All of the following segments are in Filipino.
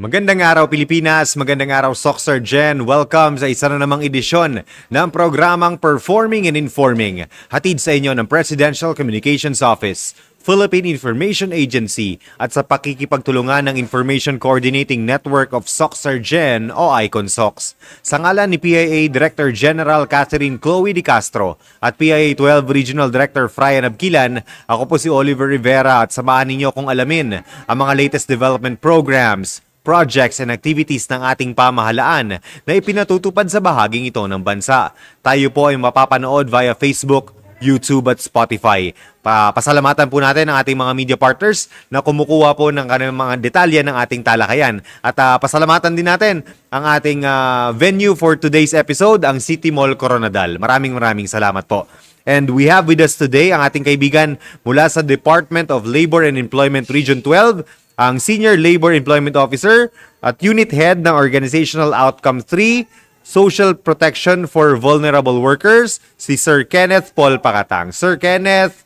Magandang araw Pilipinas, magandang araw Soxer Gen. Welcome sa isa na namang edisyon ng programang Performing and Informing. Hatid sa inyo ng Presidential Communications Office, Philippine Information Agency at sa pakikipagtulungan ng Information Coordinating Network of Soxer Gen o ICONSOX. Sa ngalan ni PIA Director General Catherine Chloe De Castro at PIA 12 Regional Director Frian Abquilan, ako po si Oliver Rivera at samahan ninyo kung alamin ang mga latest development programs, projects and activities ng ating pamahalaan na ipinatutupad sa bahaging ito ng bansa. Tayo po ay mapapanood via Facebook, YouTube at Spotify. Pasalamatan po natin ang ating mga media partners na kumukuha po ng kanilang mga detalye ng ating talakayan. At pasalamatan din natin ang ating venue for today's episode, ang City Mall Coronadal. Maraming salamat po. And we have with us today ang ating kaibigan mula sa Department of Labor and Employment Region 12, ang Senior Labor Employment Officer at Unit Head ng Organizational Outcome 3, Social Protection for Vulnerable Workers, si Sir Kenneth Paul Pacatang. Sir Kenneth,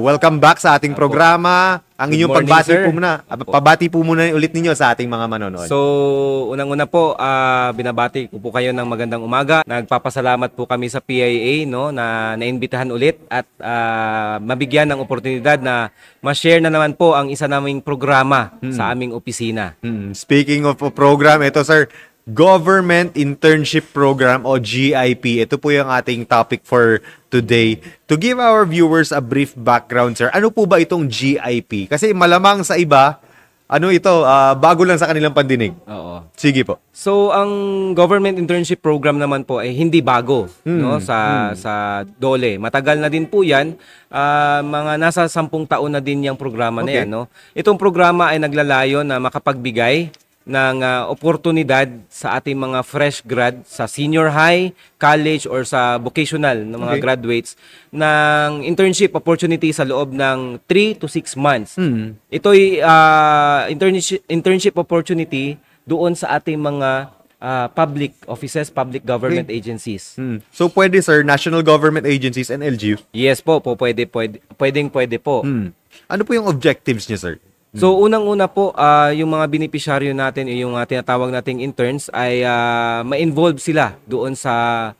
welcome back sa ating programa. Ang inyong pabati po muna ulit ninyo sa ating mga manonood. So, unang-una po, binabati ko po kayo ng magandang umaga. Nagpapasalamat po kami sa PIA na naimbitahan ulit at mabigyan ng oportunidad na ma-share na naman po ang isa naming programa sa aming opisina. Speaking of program, ito sir, Government Internship Program o GIP. Ito po yung ating topic for today. To give our viewers a brief background, sir, ano po ba itong GIP? Kasi malamang sa iba, bago lang sa kanilang pandinig. Oo. Sige po. So, ang Government Internship Program naman po ay hindi bago sa DOLE. Matagal na din po yan. Mga nasa 10 taon na din yung programa na yan. No? Itong programa ay naglalayo na makapagbigay ng oportunidad sa ating mga fresh grad sa senior high, college, or sa vocational ng mga graduates ng internship opportunity sa loob ng 3 to 6 months. Ito'y internship opportunity doon sa ating mga public offices, public government agencies. So pwede sir, national government agencies and LGU? Yes po, pwede po. Ano po yung objectives niya sir? So, unang-una po, yung mga beneficiaryo natin, yung tinatawag nating interns, ay ma-involve sila doon sa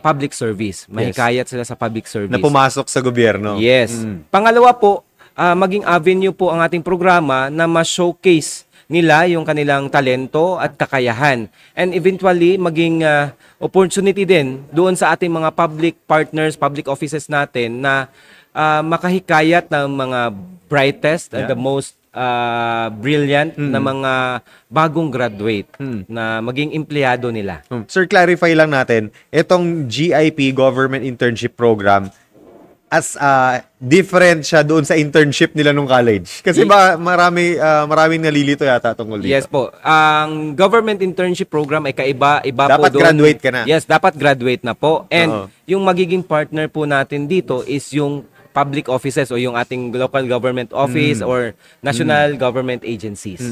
public service. Mahikayat sila sa public service. Na pumasok sa gobyerno. Yes. Pangalawa po, maging avenue po ang ating programa na ma-showcase nila yung kanilang talento at kakayahan. And eventually, maging opportunity din doon sa ating mga public partners, public offices natin na makahikayat ng mga brightest and the most brilliant na mga bagong graduate na maging empleyado nila. Sir, clarify lang natin, itong GIP, Government Internship Program, as different siya doon sa internship nila nung college. Kasi maraming nalilito yata tungkol dito. Yes po. Ang Government Internship Program ay iba dapat po doon. Dapat graduate ka na. Yes, dapat graduate na po. And yung magiging partner po natin dito is yung public offices o yung ating local government office or national government agencies.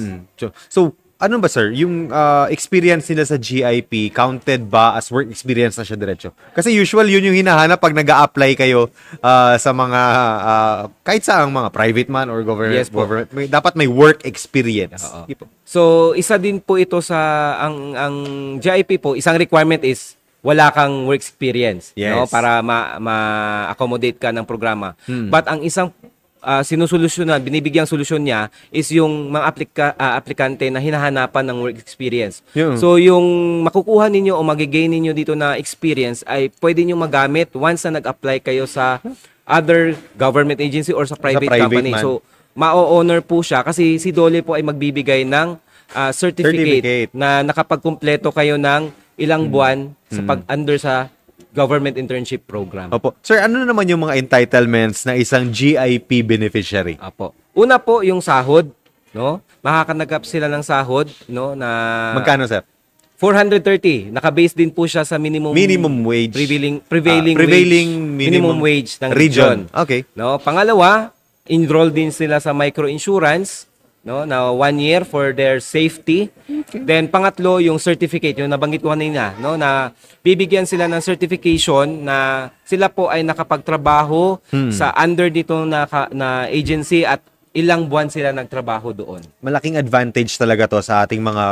So, ano ba sir, yung experience nila sa GIP, counted ba as work experience na siya diretso? Kasi usual yun yung hinahanap pag nag-a-apply kayo sa mga, kahit sa mga private man or government, dapat may work experience. So, isa din po ito sa, ang GIP po, isang requirement is, wala kang work experience para ma-accommodate ka ng programa. But ang isang sinusolusyonan, binibigyang solusyon niya is yung mga aplikante na hinahanapan ng work experience. So yung makukuha ninyo o magigain ninyo dito na experience ay pwede nyo magamit once na nag-apply kayo sa other government agency or sa private company. So ma-honor po siya kasi si DOLE po ay magbibigay ng certificate na nakapagkumpleto kayo ng ilang buwan sa pag-under sa government internship program. Opo. Sir, ano naman yung mga entitlements ng isang GIP beneficiary? Opo. Una po, yung sahod, no? Makakanagap sila ng sahod, no, na magkano, sir? 430. Naka-base din po siya sa minimum wage. Prevailing minimum wage ng region. Okay. No? Pangalawa, enroll din sila sa microinsurance, no, na 1 year for their safety. Then pangatlo, yung certificate, yung nabanggit ko kanina, no, na bibigyan sila ng certification na sila po ay nakapagtrabaho sa under dito na agency at ilang buwan sila nagtrabaho doon. Malaking advantage talaga to sa ating mga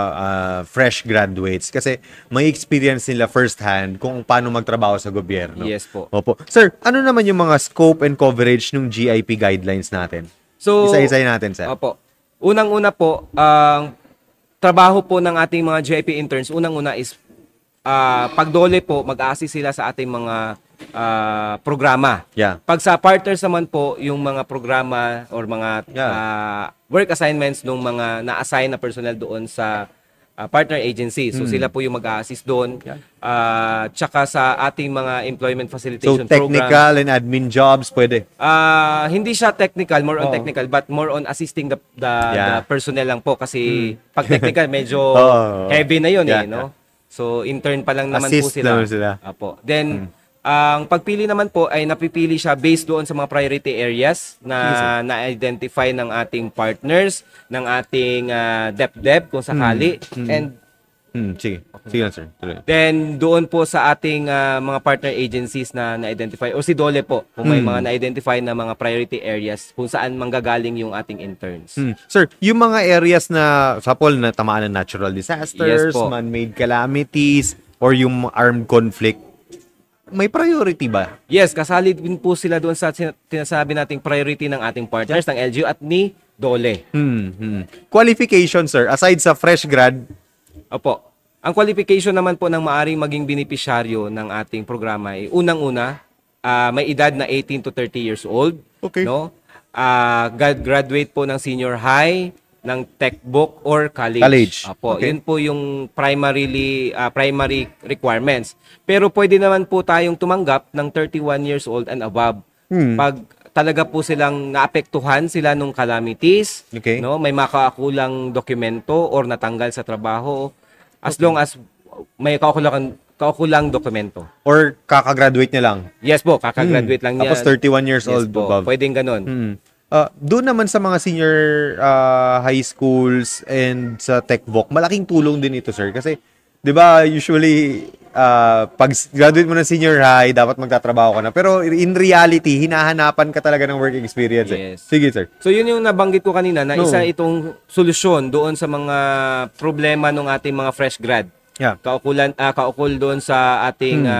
fresh graduates kasi may experience nila firsthand kung paano magtrabaho sa gobyerno. Yes po. Opo. Sir, ano naman yung mga scope and coverage ng GIP guidelines natin? So, isa-isa natin, sir. Opo. Unang-una po, ang trabaho po ng ating mga GIP interns, unang-una is pagdole po, mag-a-assist sila sa ating mga programa. Yeah. Pag sa partners naman po, yung mga programa or mga work assignments ng mga na-assign na personnel doon sa partner agency. So sila po yung mag-a-assist doon. Tsaka sa ating mga employment facilitation So technical and admin jobs pwede. Hindi siya technical, more on technical, but more on assisting the personnel lang po kasi pag technical medyo heavy na yun no? So intern pa lang naman Assist po sila. naman sila. Apo. Then ang pagpili naman po ay napipili siya based doon sa mga priority areas na na-identify ng ating partners, ng ating DepDep kung sakali. And Sige. Sige lang, sir. Tuloy. then doon po sa ating mga partner agencies na na-identify o si Dole po kung may mga na-identify na mga priority areas kung saan manggagaling yung ating interns. Sir, yung mga areas na sapol na tamaan ng natural disasters, Yes po. man-made calamities, or yung armed conflict, may priority ba? Yes, kasali din po sila doon sa tinasabi nating priority ng ating partners, ng LGU at ni Dole. Qualification, sir, aside sa fresh grad, Opo. Ang qualification naman po ng maaring maging benepisyaryo ng ating programa ay unang-una, may edad na 18 to 30 years old. Okay. No? Graduate po ng senior high, ng textbook or college. Opo, Okay. yun po yung primary requirements. Pero pwede naman po tayong tumanggap ng 31 years old and above. Pag talaga po silang naapektuhan sila nung calamities, Okay. no, may makakakulang dokumento or natanggal sa trabaho, as long as may kaukulang dokumento. or kakagraduate niya lang. Yes po, kakagraduate lang niya. Tapos 31 years Yes old po, above. pwedeng ganun. Doon naman sa mga senior high schools and sa TechVoc, malaking tulong din ito, sir. Kasi, di ba, usually, pag graduate mo ng senior high, dapat magtatrabaho ka na. Pero in reality, hinahanapan ka talaga ng work experience. Yes. Sige, sir. So yun yung nabanggit ko kanina na isa itong solusyon doon sa mga problema ng ating mga fresh grad. Yeah. Kaukol doon sa ating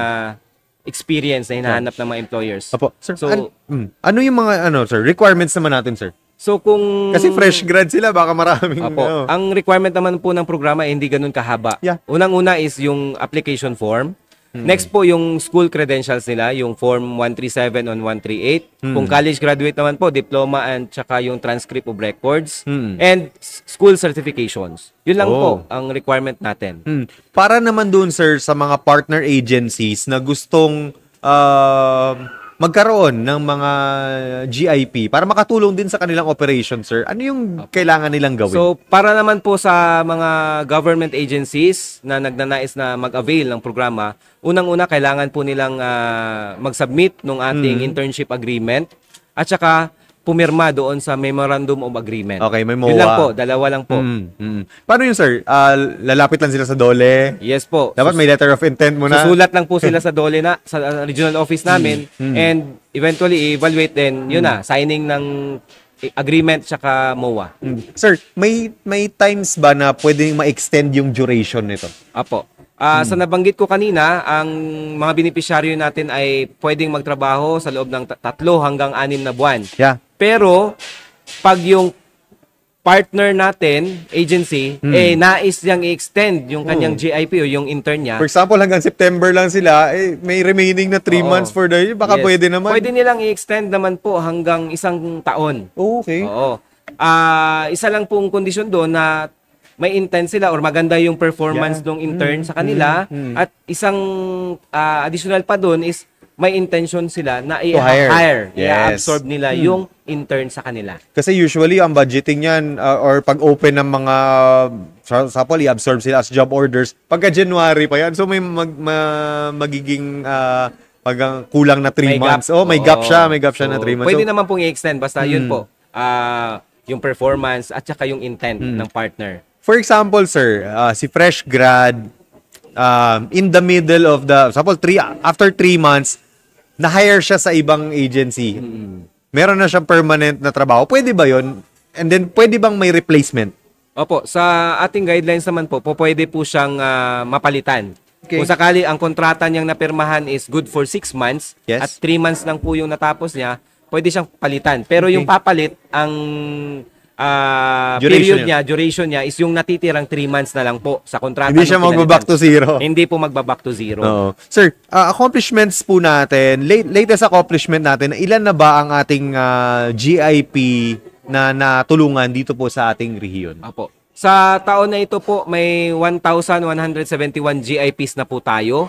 experience na hinahanap ng mga employers. Apo, sir. So, ano yung mga sir, requirements naman natin, sir? So kung Kasi fresh grad sila, baka maraming Opo, ang requirement naman po ng programa ay hindi ganun kahaba. Yeah. Unang-una is yung application form. Next po yung school credentials nila, yung form 137 on 138. Kung college graduate naman po, diploma and tsaka yung transcript of records and school certifications. Yun lang po ang requirement natin. Para naman doon, sir, sa mga partner agencies na gustong magkaroon ng mga GIP para makatulong din sa kanilang operation, sir, ano yung kailangan nilang gawin? So, para naman po sa mga government agencies na nagnanais na mag-avail ng programa, unang-una kailangan po nilang mag-submit ng ating internship agreement at saka pumirma doon sa Memorandum of Agreement. Okay, may MOA. Yun lang po, dalawa lang po. Paano yun, sir? Lalapit lang sila sa DOLE? Yes po. Dapat may letter of intent mo na? Susulat lang po sila sa DOLE na, sa regional office namin, and eventually evaluate din, yun na, signing ng agreement tsaka MOA. Sir, may times ba na pwedeng ma-extend yung duration nito? Apo. Sa nabanggit ko kanina, ang mga beneficiaryo natin ay pwedeng magtrabaho sa loob ng 3 hanggang 6 na buwan. Yeah. Pero, pag yung partner natin, agency, nais niyang i-extend yung kanyang GIP o yung intern niya. For example, hanggang September lang sila, may remaining na 3 months for the year. Baka Yes. pwede naman. Pwede nilang i-extend naman po hanggang 1 taon. Okay. Oo. Isa lang pong kondisyon doon na may intent sila or maganda yung performance ng intern sa kanila at isang additional pa doon is may intention sila na i-hire, Yes. i-absorb nila yung intern sa kanila. Kasi usually, ang budgeting yan, or pag-open ng mga, sapol, i-absorb sila as job orders, pagka January pa yan. So, may magiging kulang na 3 months. May gap siya. May gap siya na 3 months. Pwede naman pong i-extend. Basta yun po, yung performance at saka yung intent ng partner. For example, sir, si fresh grad, in the middle of after 3 months, na-hire siya sa ibang agency. Meron na siyang permanent na trabaho. Pwede ba yun? And then, pwede bang may replacement? Opo, sa ating guidelines naman po, pwede po siyang mapalitan. Okay. Kung sakali ang kontrata niyang napirmahan is good for 6 months Yes. at 3 months lang po yung natapos niya, pwede siyang palitan. Pero Okay. yung papalit, ang duration niya is yung natitirang 3 months na lang po sa kontrata. Hindi siya nung pinalitan. magbaback to zero. Hindi po magbaback to zero. Oo. Sir, accomplishments po natin, latest accomplishment natin, ilan na ba ang ating GIP na natulungan dito po sa ating rehiyon? Apo. Sa taon na ito po, may 1,171 GIPs na po tayo.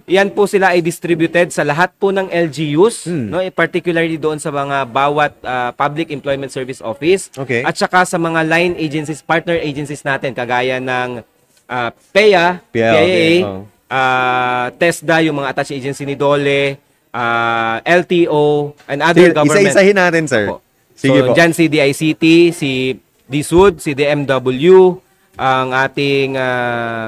Yan po sila ay distributed sa lahat po ng LGUs, no? Particularly doon sa mga bawat Public Employment Service Office. Okay. At saka sa mga line agencies, partner agencies natin, kagaya ng PEA, PIA, okay. Oh. TESDA, yung mga attached agency ni DOLE, LTO, and other government. Isa-isahin natin, sir. Opo. Sige so, po. dyan si DICT, si DSUD, si DMW, ang ating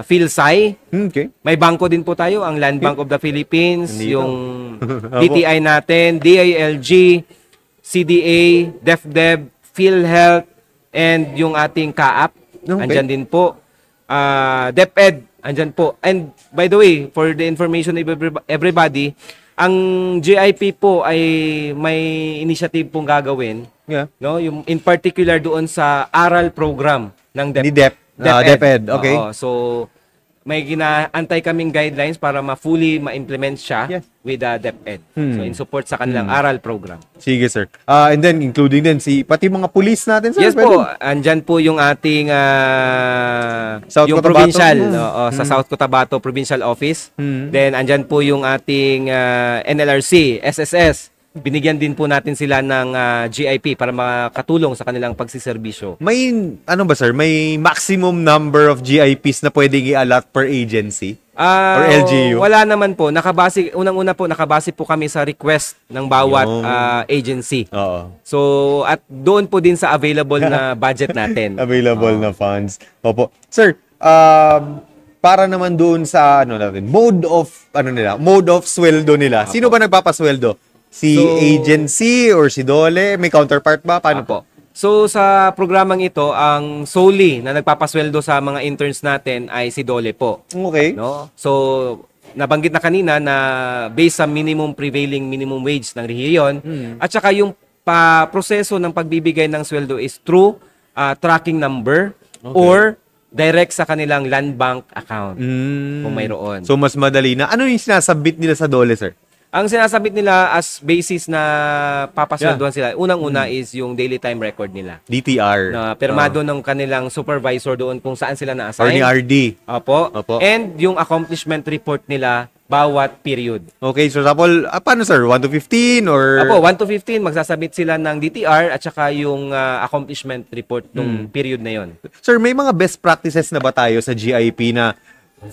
PhilSci. Okay. May bangko din po tayo, ang Land Bank of the Philippines, Nandito. yung DTI natin, DILG, CDA, DepDep, PhilHealth, and yung ating CAAP. Okay. Andyan din po. DepEd, andyan po. And by the way, for the information of everybody, ang GIP po ay may initiative pong gagawin. Yeah. No, yung in particular doon sa aral program ng Ni DepEd. Okay. Oo, so may ginaantay kaming guidelines para ma-fully ma-implement siya Yes. with DepEd. So in support sa kanilang aral program. Sige, sir. And then, including din pati mga police natin, sir. Yes po, andyan po yung ating South yung Cotabato. provincial sa South Cotabato Provincial Office. Then andyan po yung ating NLRC, SSS. Binigyan din po natin sila ng GIP para makatulong sa kanilang pagsiservisyo. May, ano ba, sir? May maximum number of GIPs na pwedeng i-allot per agency? Or LGU? Wala naman po. Unang-una po, nakabase po kami sa request ng bawat Yung- agency. Oo. So, at doon po din sa available na budget natin. Available na funds. Opo. Sir, para naman doon sa, mode of sweldo nila. Sino ba nagpapasweldo? Si agency or si DOLE? May counterpart ba? Paano po? So sa programang ito, ang solely na nagpapasweldo sa mga interns natin ay si DOLE po. Okay. No? So nabanggit na kanina na based sa prevailing minimum wage ng rehiyon at saka yung proseso ng pagbibigay ng sweldo is through tracking number or direct sa kanilang land bank account kung mayroon. So, mas madali na. Ano yung sinasabit nila sa DOLE, sir? Ang sinasabit nila as basis na papasweldohan sila, unang-una is yung daily time record nila. DTR. Na pirmado ng kanilang supervisor doon kung saan sila na-assign. Or ni RD. Opo. Opo. And yung accomplishment report nila bawat period. Okay, so example, paano, sir? 1 to 15 or... Opo, 1 to 15, magsasabit sila ng DTR at saka yung accomplishment report ng period na yon. Sir, may mga best practices na ba tayo sa GIP na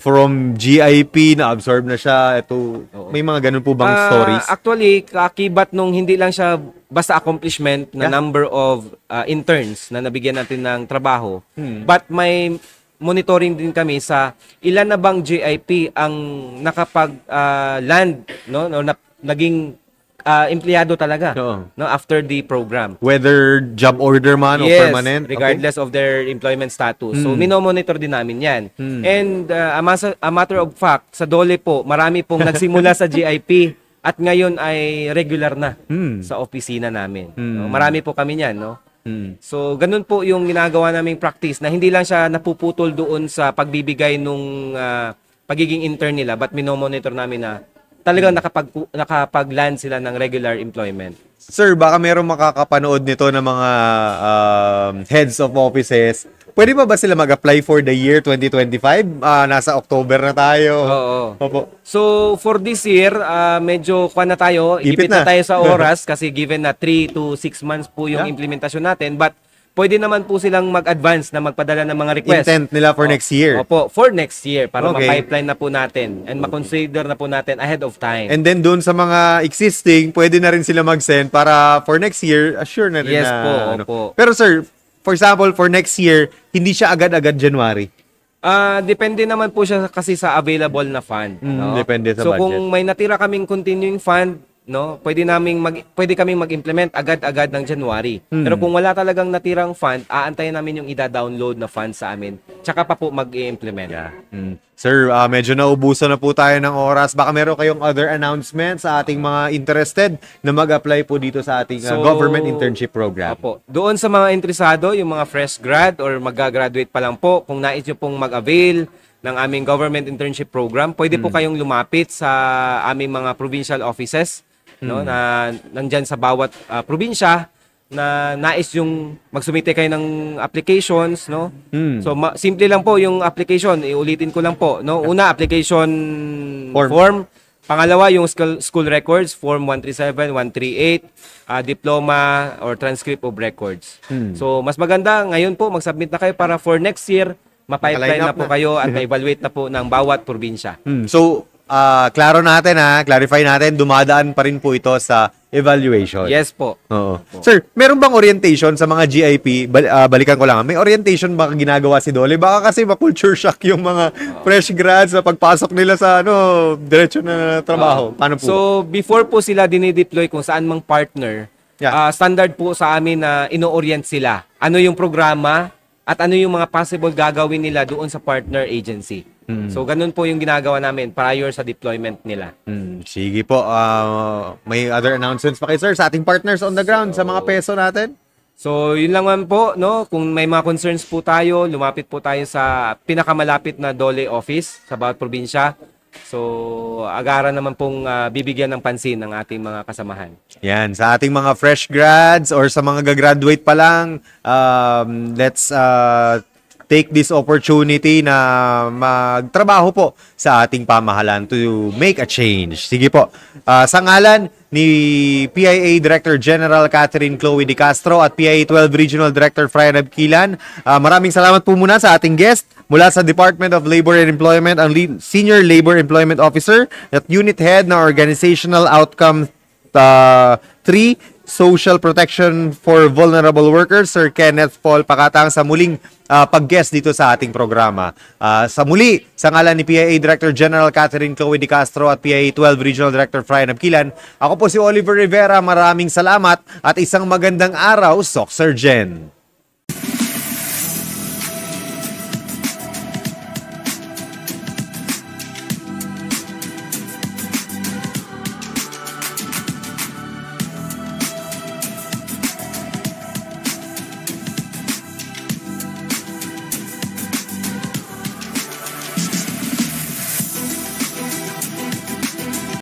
from GIP na absorb na siya? Ito, may mga ganun po bang stories? Actually, kakibat nung hindi lang siya basta accomplishment na number of interns na nabigyan natin ng trabaho, but may monitoring din kami sa ilan na bang GIP ang nakapag-land, no, naging empleyado talaga, Oo. no, after the program. Whether job order man o Yes, permanent? regardless of their employment status. So, minomonitor din namin yan. And a matter of fact, sa DOLE po, marami pong nagsimula sa GIP at ngayon ay regular na sa opisina namin. No? Marami po kami niyan, no? So, ganun po yung ginagawa naming practice na hindi lang siya napuputol doon sa pagbibigay nung pagiging intern nila, but minomonitor namin na talagang nakapag-land sila ng regular employment. Sir, baka merong makakapanood nito ng mga heads of offices. Pwede ba sila mag-apply for the year 2025? Nasa October na tayo. Oo. Opo. So, for this year, medyo kuha na tayo. Ipit Ipit na na. tayo sa oras kasi given na 3 to 6 months po yung implementasyon natin. But, pwede naman po silang mag-advance na magpadala ng mga request. Intent nila for next year. Opo, for next year. Para Okay. ma-pipeline na po natin and ma-consider na po natin ahead of time. And then doon sa mga existing, pwede na rin sila mag-send para for next year, assure na rin Yes na. po, opo. Pero sir, for example, for next year, hindi siya agad-agad January. Depende naman po siya kasi sa available na fund. No? depende sa so, budget. kung may natira kaming continuing fund, no, pwede kaming mag-implement agad-agad ng January. Pero kung wala talagang natirang fund, aantayin namin yung ida-download na fund sa amin. Tsaka pa po mag-i-implement. Yeah. Sir, medyo naubusan na po tayo ng oras. Baka meron kayong other announcements sa ating mga interested na mag-apply po dito sa ating government internship program. Opo. Doon sa mga interesado, yung mga fresh grad or mag-graduate pa lang po, kung nais nyo pong mag-avail ng aming government internship program, pwede po kayong lumapit sa aming mga provincial offices, no, na nandyan sa bawat probinsya na nais yung magsumite kayo ng applications, no? So simple lang po yung application, iulitin ko lang po, no? Una, application form. Pangalawa, yung school records, form 137, 138, diploma or transcript of records. So mas maganda ngayon po mag-submit na kayo para for next year ma-pipeline na po kayo at ma-evaluate na po ng bawat probinsya. So, klaro natin clarify natin, dumadaan pa rin po ito sa evaluation. Yes po. Oo. Sir, meron bang orientation sa mga GIP? Balikan ko lang. May orientation ba ginagawa si Dole? Baka kasi ma-culture shock yung mga fresh grads sa pagpasok nila sa diretso na trabaho. Paano po? So, before po sila dinideploy kung saan mang partner, standard po sa amin na ino-orient sila. Ano yung programa at ano yung mga possible gagawin nila doon sa partner agency. So, ganun po yung ginagawa namin prior sa deployment nila. Sige po. May other announcements pa kayo, sir, sa ating partners on the ground, sa mga peso natin? So, yun lang man po, no? Kung may mga concerns po tayo, lumapit po tayo sa pinakamalapit na DOLE office sa bawat probinsya. So, agaran naman pong bibigyan ng pansin ng ating mga kasamahan. Yan, sa ating mga fresh grads or sa mga gagraduate pa lang, let's take this opportunity na magtrabaho po sa ating pamahalaan to make a change. Sige po. Sa ngalan ni PIA Director General Catherine Chloe De Castro at PIA 12 Regional Director Frian Abquilan, maraming salamat po muna sa ating guest mula sa Department of Labor and Employment, ang Senior Labor Employment Officer at Unit Head na Organizational Outcome 3, Social Protection for Vulnerable Workers, Sir Kenneth Paul Pakatang, sa muling pag-guest dito sa ating programa. Sa muli, sa ngalan ni PIA Director General Catherine Chloe De Castro at PIA 12 Regional Director Frian Abquilan, ako po si Oliver Rivera. Maraming salamat at isang magandang araw, Soc Sir Jen.